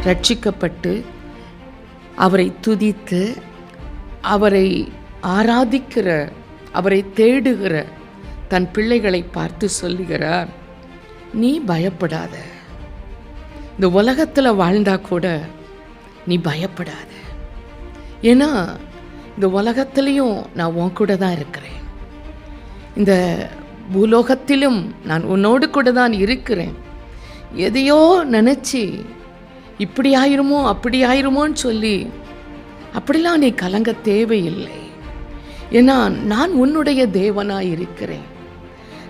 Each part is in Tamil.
ரட்சிக்கப்பட்டு அவரை துதித்து அவரை ஆராதிக்கிற, அவரை தேடுகிற தன் பிள்ளைகளை பார்த்து சொல்லுகிறார், நீ பயப்படாத. இந்த உலகத்தில் வாழ்ந்தா கூட நீ பயப்படாத. ஏன்னா இந்த உலகத்திலையும் நான் உன் கூட தான் இருக்கிறேன். இந்த பூலோகத்திலும் நான் உன்னோடு கூட தான் இருக்கிறேன். எதையோ நினச்சி இப்படி ஆயிருமோ அப்படி ஆயிருமோன்னு சொல்லி அப்படிலாம் நீ கலங்க தேவையில்லை. ஏன்னா நான் உன்னுடைய தேவனாய் இருக்கிறேன்.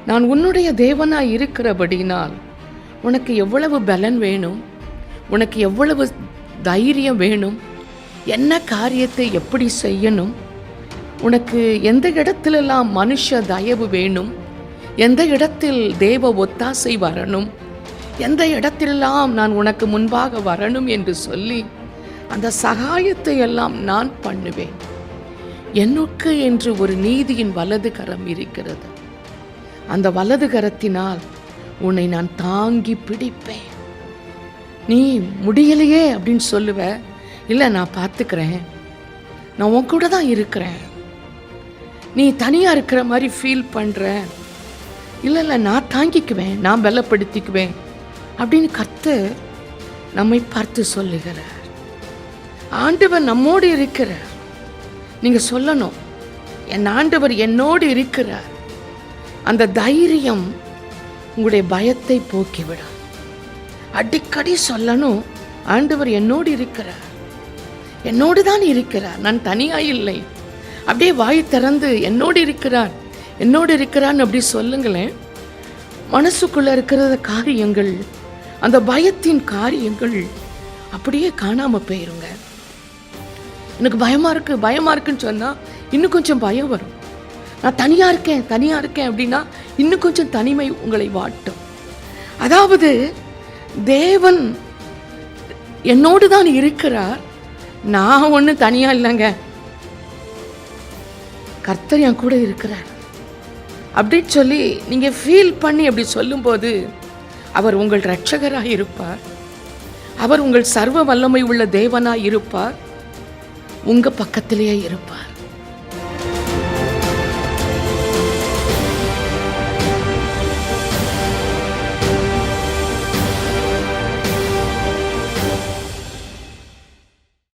நான் உன்னுடைய தேவனாய் இருக்கிறபடினால் உனக்கு எவ்வளவு பலன் வேணும், உனக்கு எவ்வளவு தைரியம் வேணும், என்ன காரியத்தை எப்படி செய்யணும், உனக்கு எந்த இடத்திலெல்லாம் மனுஷ தயவு வேணும், எந்த இடத்தில் தேவ ஒத்தாசை வரணும், எந்த இடத்திலெல்லாம் நான் உனக்கு முன்பாக வரணும் என்று சொல்லி அந்த சகாயத்தை எல்லாம் நான் பண்ணுவேன். எனக்கு என்று ஒரு நீதியின் வலது கரம் இருக்கிறது. அந்த வலது கரத்தினால் உன்னை நான் தாங்கி பிடிப்பேன். நீ முடியலையே அப்படின்னு சொல்லுவ, இல்லை நான் பார்த்துக்கிறேன், நான் உன் கூட தான் இருக்கிறேன். நீ தனியாக இருக்கிற மாதிரி ஃபீல் பண்ணுற, இல்லை நான் தாங்கிக்குவேன், நான் பலப்படுத்திக்குவேன் அப்படின்னு கர்த்தர் நம்மை பார்த்து சொல்லுகிறார். ஆண்டவர் நம்மோடு இருக்கிறார். நீங்கள் சொல்லணும், என் ஆண்டவர் என்னோடு இருக்கிறார். அந்த தைரியம் உங்களுடைய பயத்தை போக்கிவிடும். அடிக்கடி சொல்லணும், ஆண்டவர் என்னோடு இருக்கிறார், என்னோடு தான் இருக்கிறார், நான் தனியாக இல்லை. அப்படியே வாய் திறந்து என்னோடு இருக்கிறார், என்னோடு இருக்கிறான்னு அப்படி சொல்லுங்களேன். மனசுக்குள்ளே இருக்கிற காரியங்கள், அந்த பயத்தின் காரியங்கள் அப்படியே காணாமல் போயிருங்க. எனக்கு பயமாக இருக்குன்னு சொன்னால் இன்னும் கொஞ்சம் பயம் வரும். நான் தனியாக இருக்கேன் அப்படின்னா இன்னும் கொஞ்சம் தனிமை உங்களை வாட்டும். அதாவது தேவன் என்னோடு தான் இருக்கிறார், நான் ஒன்றும் தனியாக இல்லைங்க, கர்த்தர் என் கூட இருக்கிறார் அப்படின்னு சொல்லி நீங்கள் ஃபீல் பண்ணி அப்படி சொல்லும்போது அவர் உங்கள் இரட்சகராக இருப்பார். அவர் உங்கள் சர்வ வல்லமை உள்ள தேவனாய் இருப்பார். உங்கள் பக்கத்திலேயே இருப்பார்.